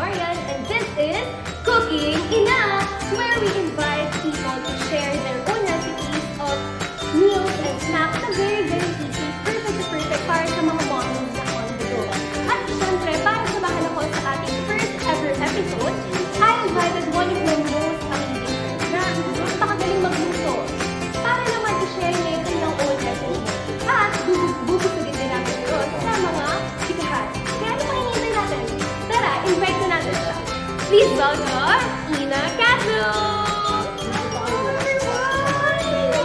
Marian, and this is Cooking Enough, where we invite people to share their own recipes of meals and snacks na very, very easy, perfect para sa mga moms na on the go. At syempre, para samahan ako sa ating first ever episode, I invited one of my most amazing friends na napakagaling magluto para naman i-share niya yung kanilang own recipe. At bubusugin din natin yun sa mga chikahan. Kaya ano pang hinihintay natin? Tara, invite na natin siya. Please welcome Ina Castro!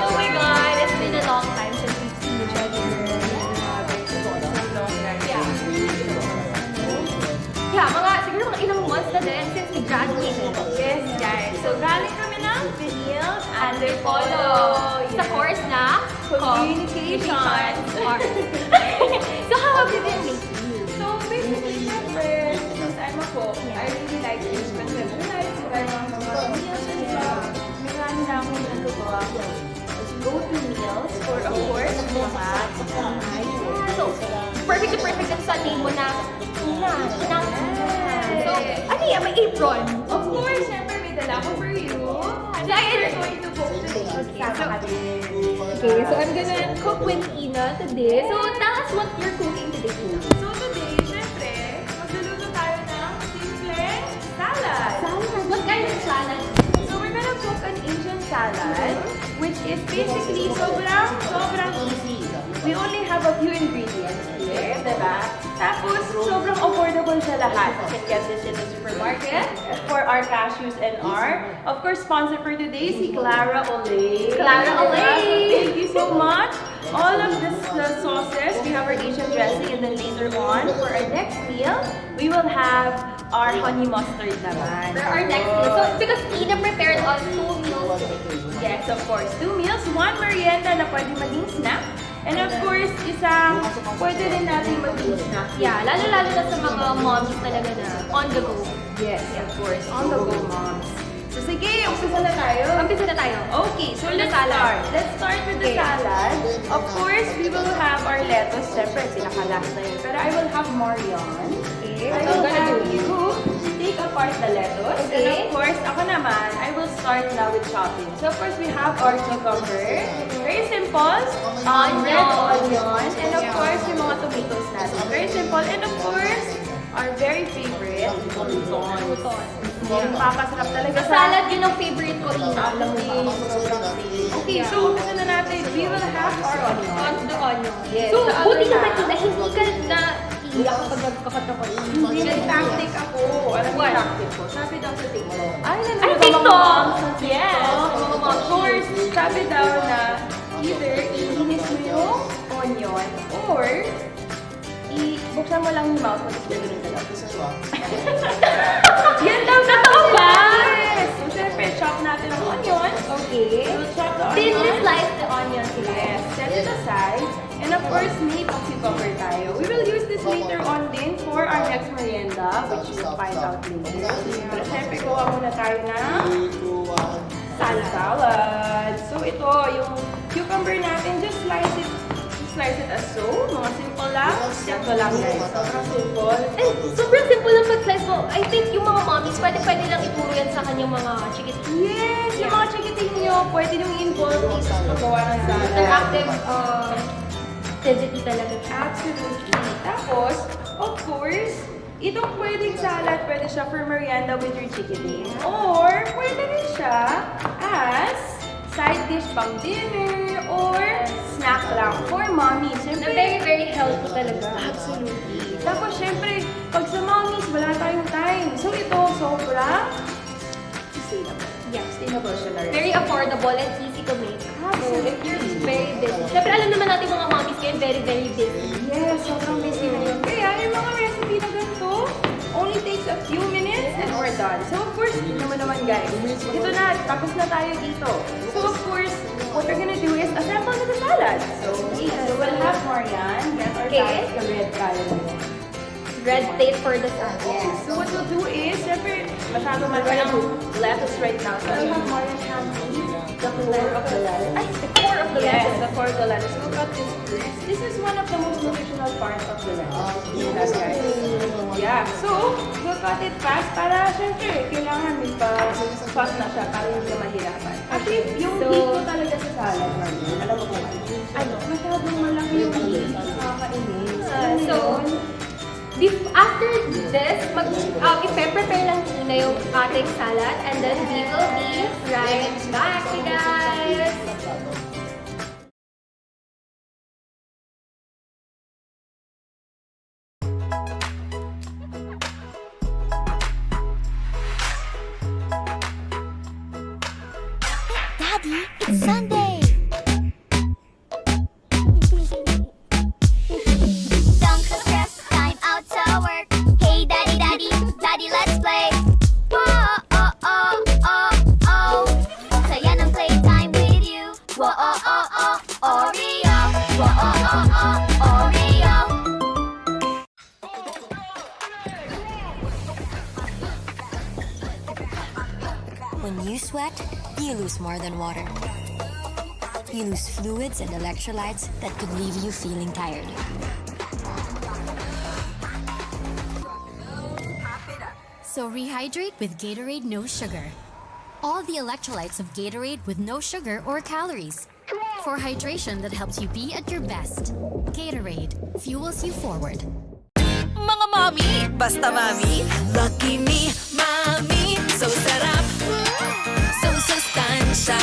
Oh my God, it's been a long time since we've seen each other. Yeah, siguro mga ilang months na din since we graduated. Yes, guys. So, galing kami ng Vinils Antipolo. Sa course na Communication Arts. So, how have you been lately? So basically, syempre, since I'm a cook, I really like to specialize sa mga meals and stuff. Marami na akong nagawa. Go-to meals for, of course, mga So, perfect ang sa name mo na Ina. So, ano yan? May apron. Of course, syempre, may dala ko for you. So, I Going to cook today. Kasama ka din. Okay, so I'm gonna cook with Ina today. So, tell us what you're cooking today, Ina. So today, syempre, magluluto tayo ng simple salad. Salad? What kind of salad? So we're gonna cook an Asian salad, which is basically sobrang easy. We only have a few ingredients here, diba? Tapos, sobrang affordable siya lahat. You can get this in the supermarket for our cashews and our, of course, sponsor for today, si Clara Olay. Clara Olay! Thank you so much. All of this sauces, we have our Asian dressing, and then later on, for our next meal, we will have our honey mustard naman. For our next meal. So, because Ina prepared us 2 meals today. Yes, of course. 2 meals, 1 merienda na pwede maging snack. And of course, isang pwede rin natin maging snack. Yeah, lalo-lalo na sa mga moms talaga na on the go. Yes, of course. On the go, moms. So sige, umpisa na tayo. Umpisa na tayo. Okay, so With the let's salad. start. Let's start with the Okay. salad. Of course, we will have our lettuce. Siyempre, pinaka-last na yun. Pero I will have Marian. Okay, I so will gonna have do you take apart the lettuce. Okay. And of course, ako naman, I will start now with chopping. So of course, we have our cucumber. Very simple. Red onion. And of course, yung mga tomatoes natin. Very simple. And of course, our very favorite, uton. Yung papasarap talaga Sa salad, yun ang favorite ko, Ina. Alam mo yun. Okay, so umpisa na natin. We will have our onion. On the onion. Yes. So, Sa buti ano naman na? Ina, hindi ka na iiyak kapag nagkakat ako. Hindi may tactic ako. Alam mo yung tactic ko? Sabi daw sa TikTok. Ay, Ay, TikTok! Yes. Of course, sabi daw na either iinis mo yung onion or buksan mo lang yung mouth mo tapos gagawin ka lang. Yan daw Totoo ba? Yes. So, syempre, chop natin ang onion. Okay. We'll chop the Thinly onion. slice the onion. Yes, set it aside. And of course, may cucumber tayo. We will use this later on din for our next merienda, which you will find out later. Pero syempre, kuha muna tayo ng salad. So ito, yung cucumber natin, just slice it as so. Mga simple lang. Ito lang guys. Sobrang simple. And sobrang simple lang pag-slice mo. I think yung mga mommies, pwede lang ituro yan sa kanyang mga chikitin. Yes! Yung mga chikiting nyo, pwede nyo i-involve sa paggawa ng salad. Interactive activity talaga. Absolutely. Tapos, of course, itong pwedeng salad, pwede siya for merienda with your chicken. Or, pwede rin siya as side dish pang dinner or snack lang for mommy. Na Siyempre, very, very healthy talaga. absolutely. Tapos, syempre, pag sa mommies, wala tayong time. So, ito, sobrang sustainable. Yeah. Sustainable siya na rin. Very affordable and easy to make. So, if you're very busy. Siyempre, alam naman natin mga mommies kayo, very, very busy. Yes, sobrang busy na yun. Kaya yung mga recipe na ganito, only takes a few minutes and we're done. So of course, naman guys, ito na, tapos na tayo dito. So of course, what we're gonna do is assemble the salad. So we'll have Marian, get our Okay. the red tayo. Red tape for the salad. Yes. So what we'll do is, syempre, masyado man walang lettuce right now. So we'll have Marian have the core of the lettuce. Ay, the core of the Yes, lettuce. the core of the lettuce. We'll cut this first. This is one of the most nutritional parts of the lettuce. Yes, guys. Yeah. So, we'll cut it fast para syempre kailangan may pa-fast na siya para hindi ka mahirapan. Actually, yung So, heat ko talaga sa salad, Marlene, alam mo kung ano? Masyadong malaki yung heat. Nakakainis. So, after this, i-prepare lang muna yung ating salad and then we will be right back, you guys! Daddy, it's Sunday! Don't stress, time out to work. Hey, Daddy, Daddy, Daddy, let's play. Whoa, oh, oh, oh, oh. Saya ng playtime with you. Whoa, oh, oh, oh, Oreo. Whoa, oh, oh, oh, Oreo. When you sweat, you lose more than water. You lose fluids and electrolytes that could leave you feeling tired. So rehydrate with Gatorade No Sugar. All the electrolytes of Gatorade with no sugar or calories. For hydration that helps you be at your best. Gatorade fuels you forward. Mga mami, basta mami, lucky me, mami, so sarap, so sustansya.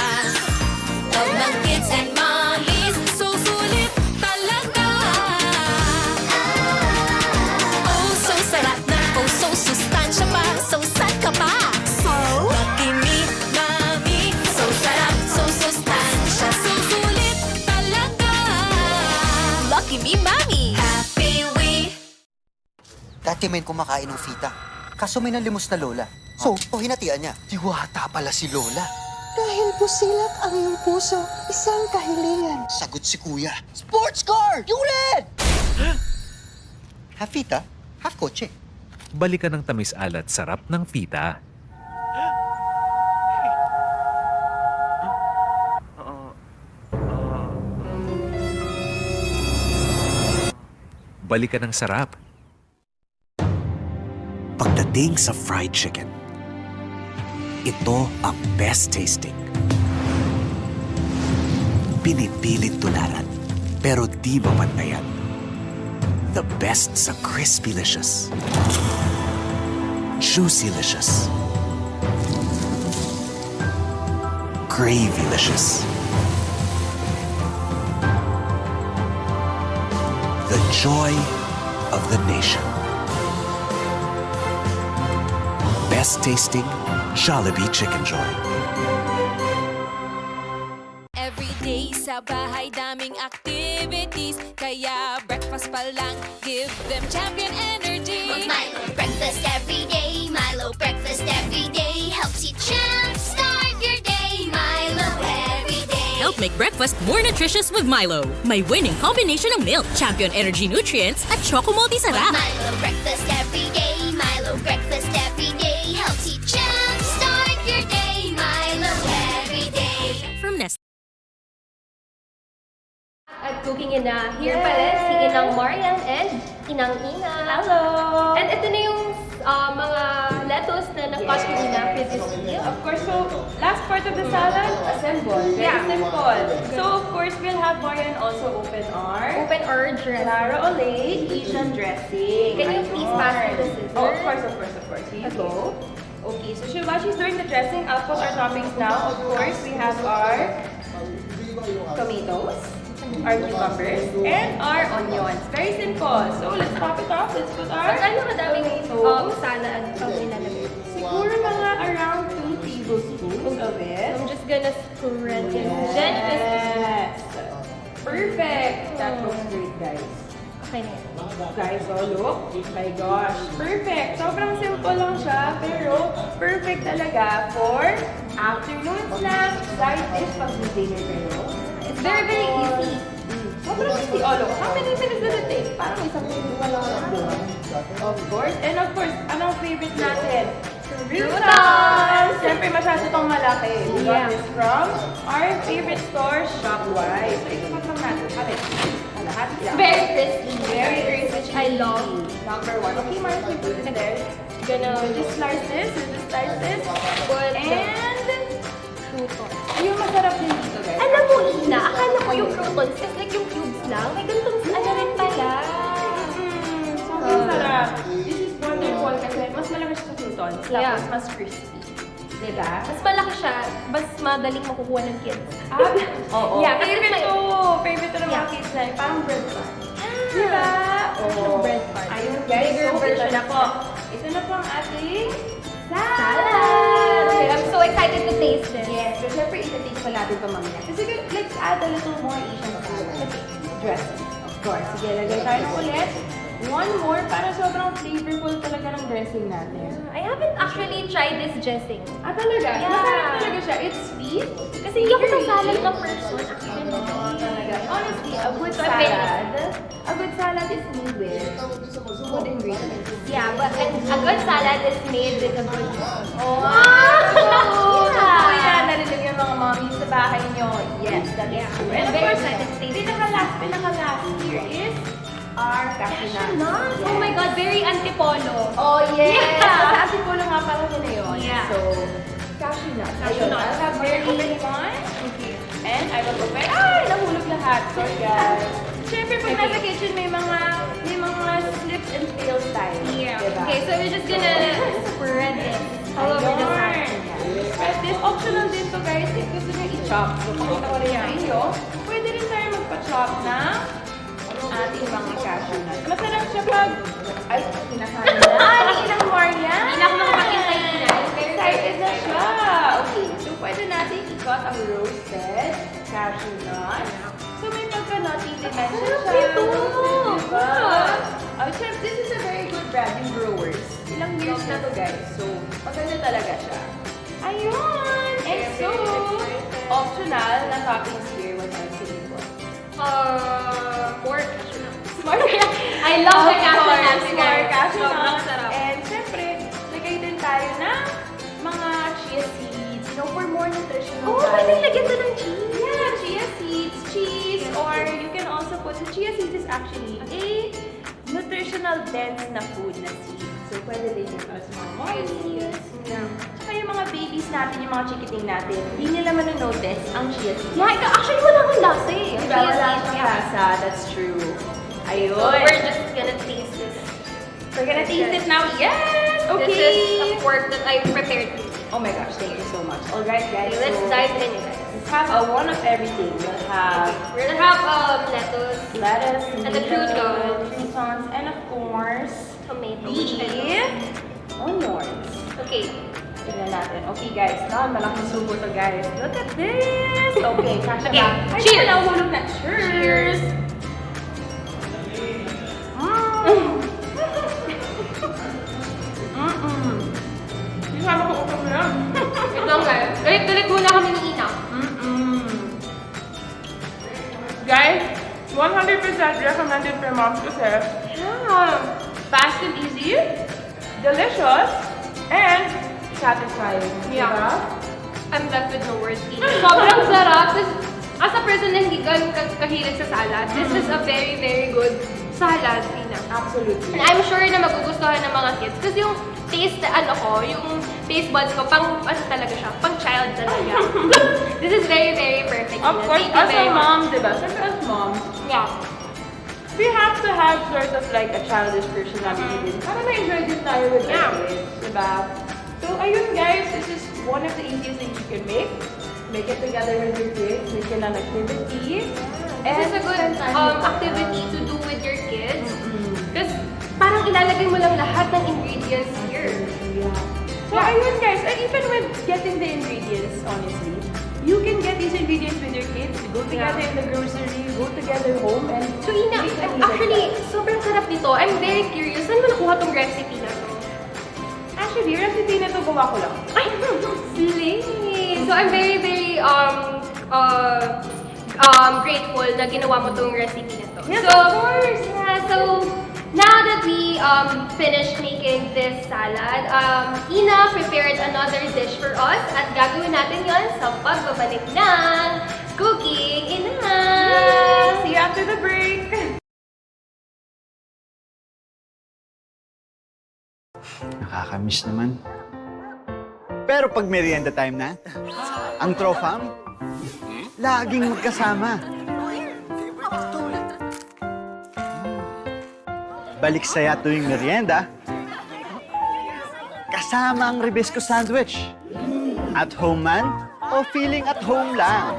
Love ng kids and mommies, so sulit talaga. Oh, so sarap na, oh, so sustansya pa, so sad ka pa. So, lucky me, mami, so sarap, so sustansya, so sulit talaga. Lucky me, mami, happy we. Dati may kumakain ng fita. Kaso may nalimos na lola. So, hinatian niya. Diwata pala si lola. Dahil busilak ang iyong puso, isang kahilingan. Sagot si kuya. Sports car! Yulet! Half fita, half kotse. Balikan ng tamis alat sarap ng fita. Balikan ng sarap. Pagdating sa fried chicken, ito ang best tasting. Pinipilit tularan, pero di mapantayan. The best sa crispy-licious, juicy-licious, gravy-licious. The joy of the nation. Best tasting Jollibee Chicken Joy. Every day sa bahay daming activities, kaya breakfast pa lang give them champion energy. Milo breakfast every day. Milo breakfast every day helps you jumpstart your day. Milo every day. Help make breakfast more nutritious with Milo. May winning combination ng milk, champion energy nutrients, at choco multi-sarap. Milo breakfast every day. Milo breakfast every day helps you jumpstart your day. Milo every day. From Nestle. At cooking ina, here pala si Inang Marian and Inang Ina. Hello! And ito na yung mga lettuce na na-cut ko na previously. Of course, so last part of the salad, assemble. Very simple. So of course, we'll have Marian also open our Open our dress. Clara Olay Asian dressing. Can you please pass me the scissors? Oh, of course, of course, of course. Here you go. Okay, so while she's doing the dressing, I'll put our toppings now. Of course, we have our tomatoes, our cucumbers, and our onions. Very simple. So let's top it off. Let's put our At ano kadaming tomatoes. salad ang ilalagay? Siguro mga around 2 tablespoons of it. I'm just gonna spread it. Yes! Perfect! That looks great, guys. Okay na yan. Guys, oh look. My gosh. Perfect. Sobrang simple lang siya, pero perfect talaga for afternoon snack, side dish, pag dinner kayo. It's very, very easy. Sobrang easy. Oh, look. How many minutes does it take? Parang isang minuto pa lang doon. Of course. And of course, anong favorite natin? Croutons! Siyempre, masyado itong malaki. We got this from our favorite store, Shopwise. So, ito lang natin. Kapit. Lahat lang. Very crispy. Very crispy. Which I love. Number 1. Okay, Mark, you put it there. gonna just slice this. We'll just slice this. But, And yung masarap din dito, guys. alam mo, Ina, akala ko yung croutons is like yung cubes lang. May ganitong ano rin pala. Sobrang sarap. This is wonderful kasi mas malaki siya sa croutons. Tapos Yeah. mas crispy. Diba? Mas malaki siya, mas madaling makukuha ng kids. Oo. Yeah, kasi favorite may- to. Favorite to ng mga Yeah. kids na. Parang bread bun. Diba? Oo. bread bun. Ayun guys. Bigger So, ito version na po. Ito na po ang ating Salad! Okay, I'm so excited to taste this. Yes. So, syempre, ita-taste pa natin ito mamaya. Kasi let's add a little more Asian salad. Dressing. Of course. Sige, lagay tayo ulit. One more para sobrang flavorful talaga ng dressing natin. I haven't actually tried this dressing. Ah, talaga? Yeah. Masarap talaga siya. It's sweet. Kasi hindi ako sa salad na person. Actually, Talaga. Honestly, a good So, I'm very salad is made with good ingredients. yeah, but and a good salad is made with a good Oh, Yeah. yan. Narinig yung mga mommy sa bahay nyo. Yes, that is Yeah. true. I'm And of very course, excited to taste pinaka-last here is our cashew nuts. Oh my God, very antipolo. Oh, yes! Yeah. So, sa Antipolo nga pala nila yun. Yeah. So, cashew nuts. Cashew Ayun, nuts. I'll have very open one. Okay. And I will open. Ay, nahulog lahat. Sorry, guys. Siyempre, pag nasa kitchen, may mga slips and fails tayo. Yeah. Diba? Okay, so we're just gonna spread it all over the salad. Spread this. Optional din to, guys. If gusto nyo i-chop. So, pakita ko rin sa inyo. Pwede rin tayo magpa-chop ng ating mga cashew nuts. Masarap siya pag... Ay, kinakain na. Ni Inang Maria. Hindi na ako makapag-intay, Ina. I'm very Excited na siya. Okay, so pwede natin i-cut ang roasted cashew nuts. So may pagka-nutty dimension siya. Ito! Diba? Chef, this is a very good brand yung Brewers. Ilang years na to, guys. So, maganda talaga siya. Ayun! And so, optional na toppings here. What else can you put? More cashew nuts. Smart. I love the cashew nuts, More guys. cashew Sobrang nuts. sarap. And syempre, lagay din tayo ng mga chia seeds, for more nutritional Oh, pwede lagyan to ng cheese. Yeah, chia seeds, cheese, or you can also put, so chia seeds is actually a nutritional dense na food na seed. So, pwede din yung as mga seeds. Yeah. Tsaka yung mga babies natin, yung mga chikiting natin, hindi nila manonotice ang chia seeds. Yeah, actually wala akong lasa eh. Diba? Wala siyang lasa, that's true. Ayun. So we're just gonna taste this. We're gonna taste it now. Yes! Okay. This is a pork that I prepared. Oh my gosh, thank you so much. Alright guys, Okay, let's so dive in, you guys. let's have a one of everything. We'll have We're gonna have lettuce, lettuce, And the croutons, and of course, tomato, beef, onions. Okay. Tignan natin. Okay guys, now malaking subo to guys. Look at this! Okay, kasha Okay, na. Ay, cheers! nahulog na. Cheers! Isama ko utang na. Wait lang guys. Galit-galit muna kami ni Ina. Guys, 100% recommended for moms kasi fast and easy, delicious, and satisfying. Yeah. Diba? I'm left with no words, Ina. Sobrang sarap. As a person na hindi ganun kahilig sa salad, this is a very, very good salad, Ina. Absolutely. And I'm sure na magugustuhan ng mga kids. Kasi yung taste na yung taste buds ko, talaga siya, pang child talaga. This is very, very perfect. Of Ina. course, Thank you as a very much. mom, diba? Siyempre as moms, Yeah. we have to have sort of like a childish personality din. Para ma-enjoy din tayo with our Yeah. kids, diba? So, ayun guys, this is one of the easiest things you can make. Make it together with your kids, make it an activity. This is a good activity to do with your kids. Because parang ilalagay mo lang lahat ng ingredients here. So, ayun guys, and even with getting the ingredients, honestly, you can get these ingredients with your kids, go together in the grocery, go together home, and So Ina, make them actually, sobrang sarap nito. I'm very curious. Saan mo nakuha tong recipe na to? Actually, recipe na to gawa ko lang. Ay, slay! So I'm very, very grateful na ginawa mo tong recipe na to. Yes, so, of course! Yeah, so now that we finished making this salad, Ina prepared another dish for us at gagawin natin yon sa pagbabalik ng Cooking Ina! See you after the break! Nakakamiss naman. Pero pag merienda time na, ang Trofam, laging magkasama. Balik saya tuwing merienda, kasama ang Ribisco sandwich. At home man o feeling at home lang.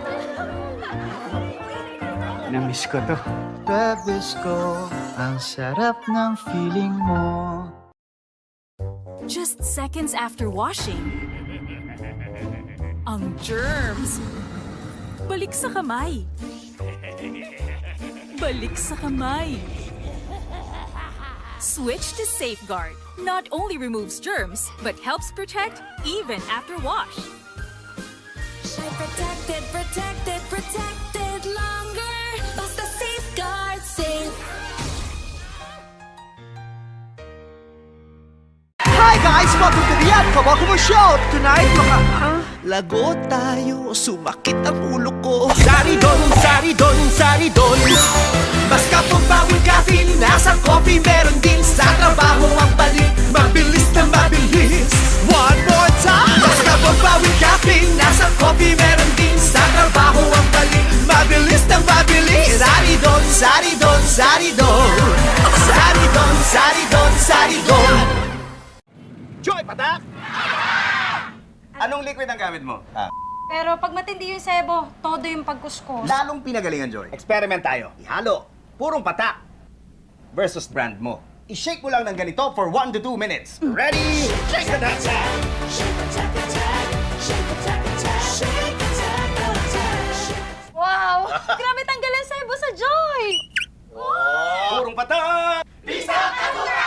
Namiss ko to. Ribisco, ang sarap ng feeling mo. Just seconds after washing, ang germs. Balik sa kamay. Balik sa kamay. Switch to Safeguard. Not only removes germs, but helps protect even after wash. Protected, protected, protected longer. Basta Safeguard safe. Hi guys! Welcome to the Kawakumo Show! Tonight, lago tayo, sumakit ang ulo ko. Saridon, saridon, saridon. Mas kapag-bawal caffeine, nasa coffee meron din. Sa trabaho ang balik, mabilis na mabilis. One more time! Mas kapag-bawal caffeine, nasa coffee meron din. Sa trabaho ang balik, mabilis na mabilis. Saridon, saridon, saridon. Saridon, saridon, saridon. Joy, patak! Anong liquid ang gamit mo? Pero pag matindi yung sebo, todo yung pagkuskus. Lalong pinagalingan, Joy. Experiment tayo. Ihalo. Purong patak. Versus brand mo. I-shake mo lang ng ganito for 1 to 2 minutes. Ready? Shake the dance! Wow! Grabe tanggal ang sebo sa Joy! Purong patak! Isang katuta!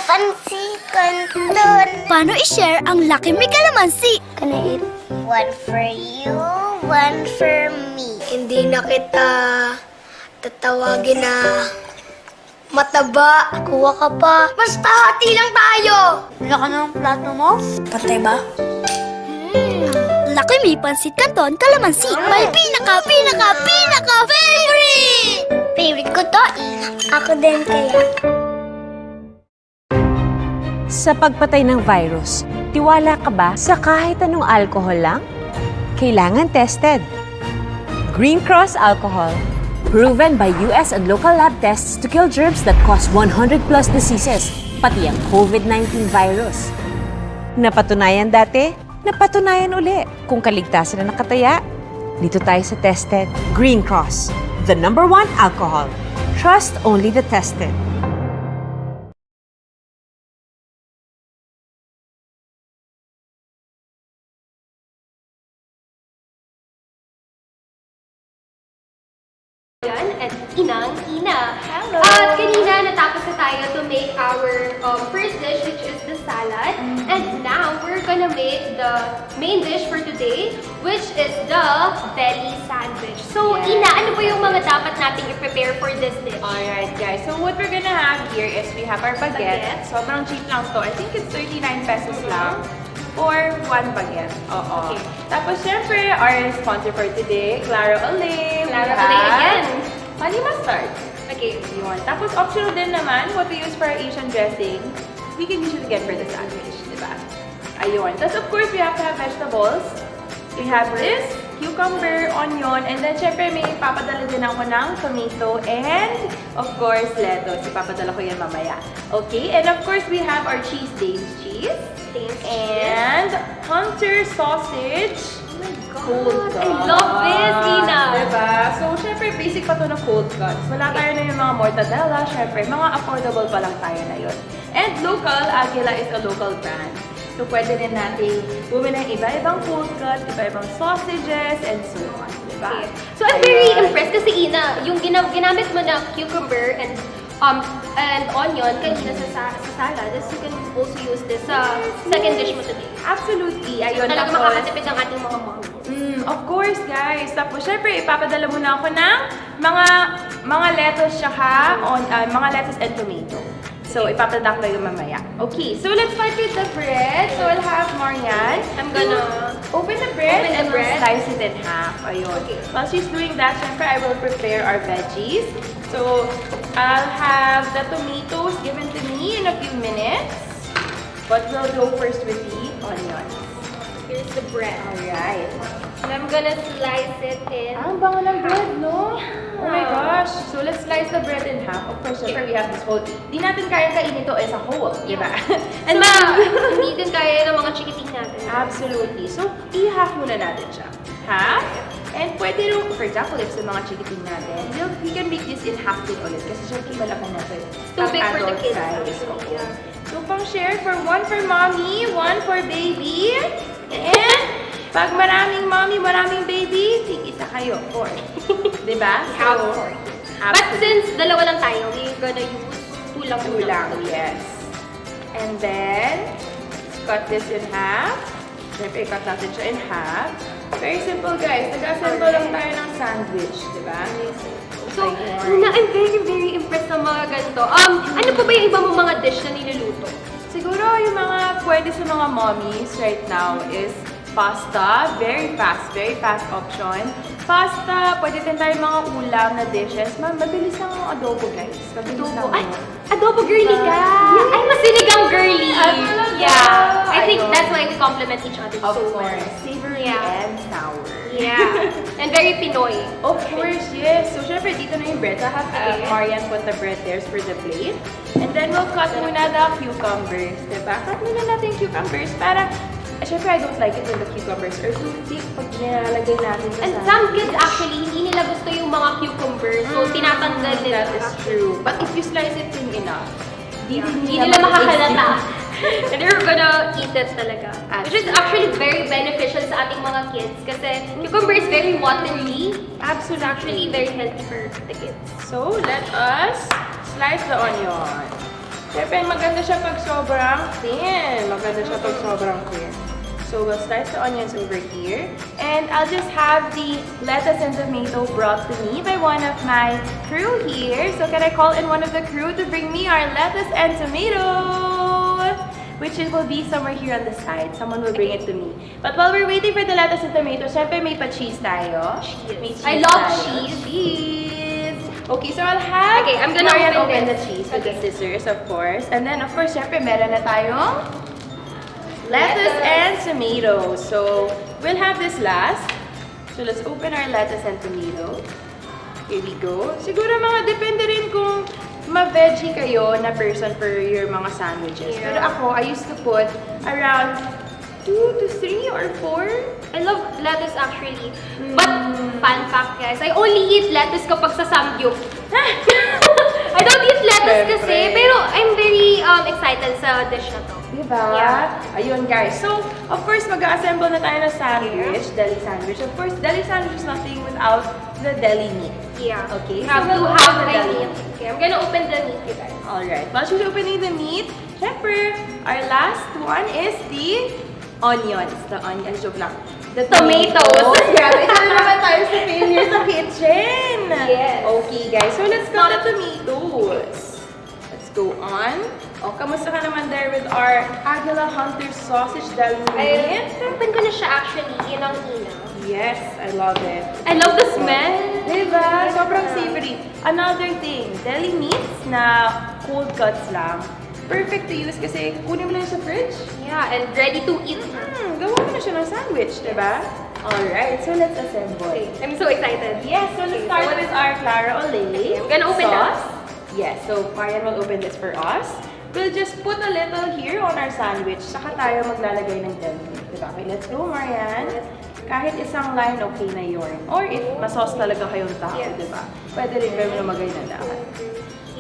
Pansikan doon. Paano i-share ang Lucky Me Calamansi? Can I eat? One for you, one for me. Hindi na kita tatawagin na mataba. Kuha ka pa. Basta hati lang tayo. Wala ka ng plato mo? Patay ba? Lucky Me Pansit Canton Calamansi. May pinaka favorite! Favorite ko to eh. Ako din kaya. Sa pagpatay ng virus, tiwala ka ba sa kahit anong alcohol lang? Kailangan tested. Green Cross Alcohol. Proven by US and local lab tests to kill germs that cause 100+ diseases, pati ang COVID-19 virus. Napatunayan dati, napatunayan uli. Kung kaligtasan na nakataya, dito tayo sa tested. Green Cross, the #1 alcohol. Trust only the tested. At Inang-Ina. Hello! At kanina natapos na tayo to make our first dish, which is the salad. And now, we're gonna make the main dish for today, which is the belly sandwich. So, Ina, ano ba yung mga dapat nating i-prepare for this dish? Alright guys, so what we're gonna have here is we have our baguette. Sobrang cheap lang to. I think it's 39 pesos lang. Or 1 baguette. Oo. Okay. Tapos syempre, our sponsor for today, Claro Olay. Claro Olay again. Honey mustard. Okay. Yun. Tapos optional din naman, what we use for our Asian dressing, we can usually get for the sandwich, di ba? Ayun. Tapos of course, we have to have vegetables. We have this, cucumber, onion, and then syempre may papadala din ako ng tomato and of course, lettuce. Ipapadala ko yan mamaya. Okay, and of course, we have our cheese, Dave's cheese. And Hunter sausage. Oh my God. Cold cuts. I love this, Ina. Diba? So, syempre, basic pa to na cold cuts. Wala tayo na yung mga mortadella, syempre, mga affordable pa lang tayo na yun. And local, Aguila is a local brand. So, pwede rin natin bumili ng iba-ibang cold cuts, iba-ibang sausages, and so on. Diba? Okay. So, I'm very impressed kasi, Ina, yung ginamit mo na cucumber and onion kanina sa salad, as you can also use this sa second dish mo today. Absolutely. Ayun. Talaga Tapos, makakatipid ng ating mga mom. Of course, guys. Tapos, syempre, ipapadala muna ako ng mga lettuce tsaka mga lettuce and tomato. So, So, ipapadak ko yung mamaya. Okay, so let's start with the bread. So, I'll have Marian. I'm gonna Open the bread Open the and bread. we'll slice it in half. Ayun. Okay. While she's doing that, syempre, I will prepare our veggies. So, I'll have the tomatoes given to me in a few minutes. But we'll go first with the onions. Here's the bread. Alright. And I'm gonna slice it in. Ang bango ng bread, no? Oh my gosh. So, let's slice the bread in half. Of course, syempre, we have this whole... Di natin kaya kainin ito as a whole, di ba? And hindi din kaya ng mga chikiting natin. Absolutely. So, i-half muna natin siya. Half. And pwede rin, for example, if sa mga chikiting natin, we can make this in half din ulit. Kasi syempre malaki na ito. Too big for the Adult kids. size. actually, yeah. So, pang share for one for mommy, one for baby. And pag maraming mommy, maraming baby, tig-isa kayo. Four. Diba? Half So, for. half But since dalawa lang tayo, we're gonna use two lang. two lang, yes. And then, cut this in half. Siyempre, i-cut natin siya in half. Very simple, guys. Nag-assemble lang tayo ng sandwich, di ba? So, Una, I'm very, very impressed sa mga ganito. Ano pa ba yung iba mong mga dish na niluluto? Siguro, yung mga pwede sa mga mommies right now is pasta. Very fast option. Pasta, pwede din tayo mga ulam na dishes. Mabilis lang ang adobo, guys. Mabilis Adobo. lang Ay, yun. adobo girly ka! Ay, masinigang girly! talaga? Yeah. I think Ayun. that's why we complement each other Of so course. well. Savory Yeah. and sour. Yeah. And very Pinoy. Of course, yes. So, syempre, dito na yung bread. So, I have to make Marian put the bread there for the plate. And then, we'll cut muna the cucumbers. Diba? Cut muna natin yung cucumbers para, syempre, I don't like it when the cucumbers are too thick pag nilalagay natin sa And sandwich. some kids actually, hindi nila gusto yung mga cucumbers. So, tinatanggal nila. That is true. But if you slice it thin enough, Hindi nila makakalata. And they're gonna eat it talaga. Which is actually very beneficial sa ating mga kids. Kasi cucumber is very watery. Absolutely. It's actually very healthy for the kids. So, let us slice the onion. Siyempre, maganda siya pag sobrang thin. Maganda siya pag sobrang thin. So, we'll slice the onions over here. And I'll just have the lettuce and tomato brought to me by one of my crew here. So, can I call in one of the crew to bring me our lettuce and tomato? Which it will be somewhere here on the side. Someone will bring it to me. But while we're waiting for the lettuce and tomato, syempre may pa-cheese tayo. May cheese I love tayo. cheese. Okay, so I'll have Okay, I'm gonna Marian open the this. cheese with the scissors, of course. And then, of course, syempre, meron na tayong lettuce and tomato. So, we'll have this last. So, let's open our lettuce and tomato. Here we go. Siguro mga depende rin kung ma-veggie kayo na person for your mga sandwiches. Yeah. Pero ako, I used to put around 2 to 3 or 4. I love lettuce actually. But, fun fact guys, I only eat lettuce kapag sa samgyup. I don't eat lettuce kasi, Siyempre. pero I'm very excited sa dish na to. Diba? Yeah. Ayun guys. So, of course, mag-assemble na tayo ng sandwich, deli sandwich. Of course, deli sandwich is nothing without the deli meat. Yeah. Okay, You have so to we'll have open my the meat. Okay, I'm gonna open the meat, you guys. Alright. While she's opening the meat, syempre, our last one is the onions. The onions, joke lang. The Tomatoes. Grabe, ito na naman tayo sa failure sa kitchen. Yes. Okay, guys. So, let's cut the tomatoes. Let's go on. O, kamusta ka naman there with our Aguila Hunter sausage deli meat? Open ko na siya actually, inang-ina. Yes, I love it. I love the smell. Diba? Sobrang savory. Another thing, deli meats na cold cuts lang. Perfect to use kasi kunin mo lang sa fridge. Yeah, and ready to eat. Gawa mo na siya ng sandwich, diba? Alright, so let's assemble. Okay, I'm so excited. Yes, so let's start with our Clara Olay. I'm gonna open sauce. that. Yes, so Marian will open this for us. We'll just put a little here on our sandwich. Saka tayo maglalagay ng deli meat. Diba? Okay, let's go, Marian. Kahit isang line, okay na yun. Or if masos talaga kayong tao, Yes. diba? Pwede rin kayo lumagay na lahat.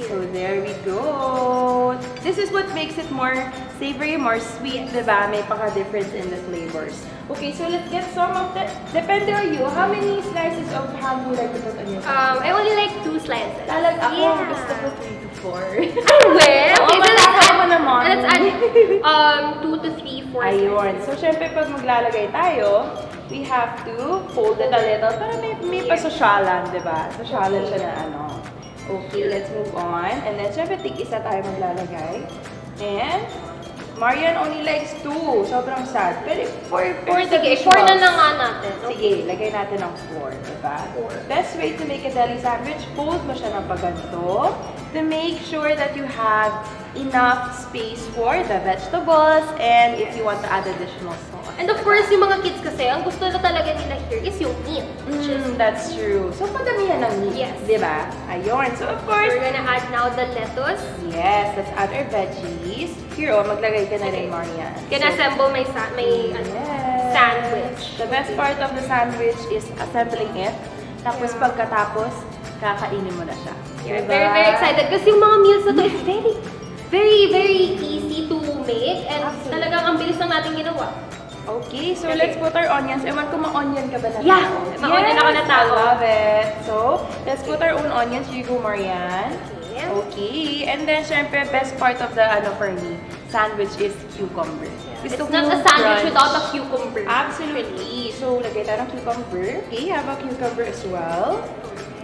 So there we go. This is what makes it more savory, more sweet, diba? May paka-difference in the flavors. Okay, so let's get some of the... Depende on you. How many slices of ham would you like to put on your I only like 2 slices. Talag ako, Yeah. gusto ko 3 to 4. Well, Oo, matapang mo naman. let's add 2 to 3, 4 Ayun. So, syempre, pag maglalagay tayo, we have to fold it a little para may pasosyalan, di ba? Sosyalan siya na ano. Okay, let's move on. And then, syempre, tig-isa tayo maglalagay. And, Marian only likes 2. Sobrang sad. Pero, for the Sige, 4 na visuals, lang nga natin. sige, lagay natin ng 4, diba? Best way to make a deli sandwich, fold mo siya ng paganto to make sure that you have enough space for the vegetables and if you want to add additional sauce. And of course, yung mga kids kasi, ang gusto na talaga nila here is yung meat. That's true. So, padamihan ng meat, Yes. diba? Ayun. So, of course, We're gonna add now the lettuce. yes, let's add our veggies. Here, maglagay ka na rin, Marian. Can assemble my sandwich. The best part of the sandwich is assembling it. Tapos pagkatapos, kakainin mo na siya. Yeah, Diba? very, very excited. Kasi yung mga meals na to is very easy to make. And talagang ang bilis lang natin ginawa. Okay, so let's put our onions. Ewan ko, ma-onion ka ba na Yeah, tao? ma-onion ako na tao. I love it. So, let's put our own onions. Here you go, Marian. Okay. Okay, and then, syempre, best part of the, for me, sandwich is cucumber. It's Gusto not ko a sandwich crunch. without a cucumber. Absolutely. So, lagay tayo ng cucumber. Okay, have a cucumber as well.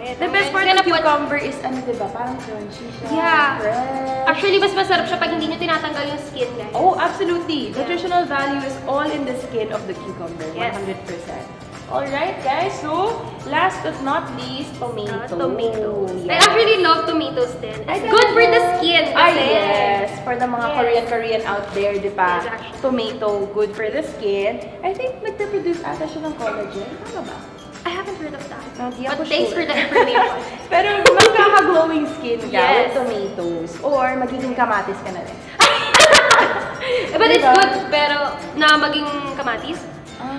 The And best part we're of gonna put- cucumber is, diba, parang crunchy siya. Yeah. Fresh. Actually, mas masarap siya pag hindi nyo tinatanggal yung skin, guys. Oh, absolutely. Nutritional value is all in the skin of the cucumber, Yes. 100%. Alright, guys. So, last but not least, tomato. Tomatoes. I Yes. actually love tomatoes din. I It's good for the love- skin Ah, kasi. yes. For the mga Yes. Korean out there, di ba? Yes, actually. Tomato, good for the skin. I think nagpe-produce ata siya ng collagen. Tama ba? I haven't heard of that. Hindi But ako thanks sure. for the information. Pero magkaka-glowing skin ka Yes. with tomatoes. Or magiging kamatis ka na rin. But it's Diba? good, pero na maging kamatis.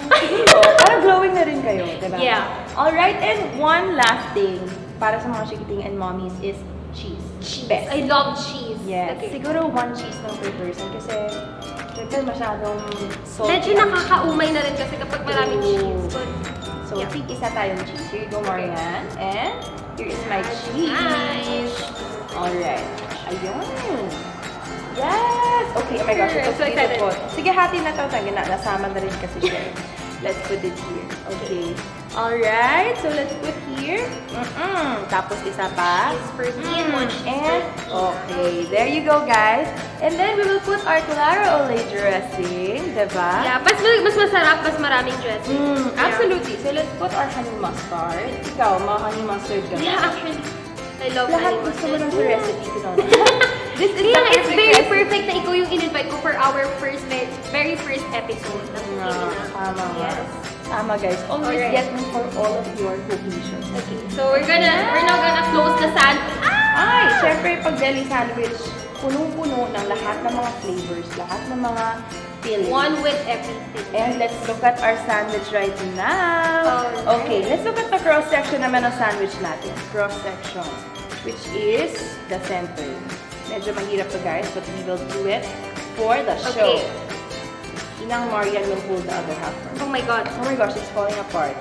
Siguro, parang glowing na rin kayo, diba? Yeah. Alright, and one last thing para sa mga chikiting and mommies is cheese. Best. I love cheese. Yes. Okay. Siguro one cheese lang per person kasi syempre masyadong salty. Medyo nakakaumay na rin kasi kapag maraming cheese. But, So, yeah. isa tayong cheese. Here you go, Marian. And here is my cheese. Nice. Alright. Ayun. Yes! Okay, oh my gosh, ito So excited. beautiful. Sige, hati na to. Nasama na rin kasi siya. Let's put it here. Okay. Alright, so let's put here. Tapos isa pa. cheese for me and one cheese And, okay, there you go, guys. And then we will put our Clara Olay dressing, diba? Yeah, mas masarap, mas maraming dressing. Yeah. Absolutely. So let's put our honey mustard. Ikaw, honey mustard ka ba? Yeah, actually, I love Lahat honey gusto mo mustard. ng sa recipe ko naman. This is Yeah, the it's perfect very recipe. perfect na ikaw yung in-invite ko for our very first episode. Tama nga. Yes. Tama, guys. Always Alright. get me for all of your cooking shows. Okay, so we're now gonna close the sandwich. Ay, syempre, pag deli sandwich, punong-puno ng lahat ng mga flavors, lahat ng mga fillings. One with everything. And let's look at our sandwich right now. Alright. Okay, let's look at the cross-section naman ng sandwich natin. Cross-section, which is the center. Medyo mahirap to, guys, but we will do it for the show. Okay. Inang Marian will hold the other half. Oh my god. Oh my gosh, it's falling apart.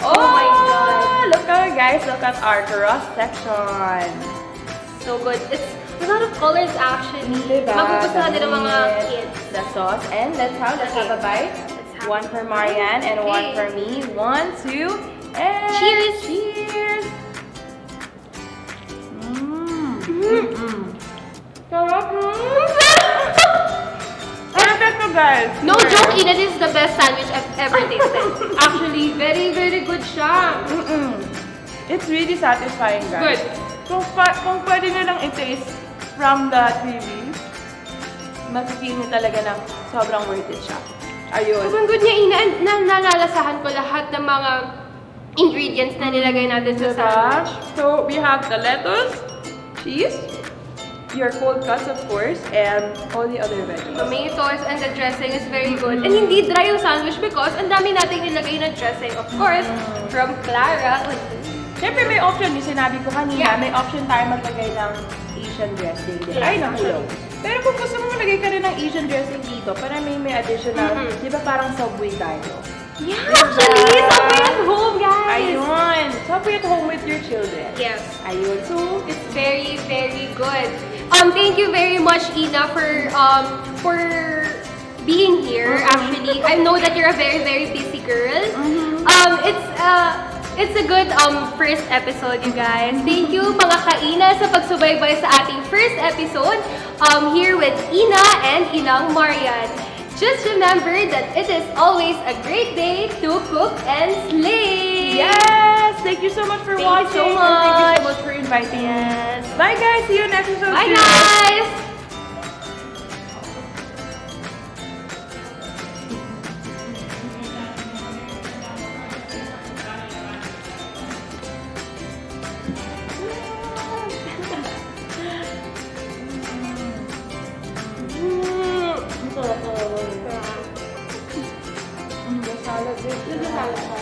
Oh my God. Look at guys, look at our cross-section. So good. It's a lot of colors actually. Diba? Magugustuhan din ng mga The kids. The sauce. And let's have a bite. Let's have One for Marian and one for me. 1, 2, and Cheers. Cheers! Sarap! Perfect to, guys! No joke, Ina, this is the best sandwich I've ever tasted. Actually, very good siya. It's really satisfying, guys. Good. Kung pwede nyo lang i-taste from the TV, mag-feel nyo talaga na sobrang worth it siya. Ayun. Sobrang good niya, Ina. And nalalasahan ko lahat ng mga ingredients na nilagay natin sa sandwich. So, we have the lettuce, cheese, your cold cuts, of course, and all the other veggies. Tomatoes and the dressing is very good. And hindi dry yung sandwich because ang dami nating nilagay na dressing. Of course, from Clara. Siyempre, may option. Yung sinabi ko kanina, Yeah. may option tayo maglagay ng Asian dressing. Yes, Ay, nakulong. Pero kung gusto mo maglagay ka rin ng Asian dressing dito, para may additional, di ba parang Subway tayo? Yeah, actually, Subway at home, guys. Ayun! Subway at home with your children. Yes. Ayun. So, It's very good. Thank you very much, Ina, for being here. Actually, I know that you're a very busy girl. It's a good first episode, you guys. Thank you mga kaina sa pagsubaybay sa ating first episode here with Ina and Inang Marian. Just remember that it is always a great day to cook and slay! Yes! Thank you so much for Thank watching. you so And thank you much. so much for inviting us. Bye guys! See you next episode. Bye guys! Salad.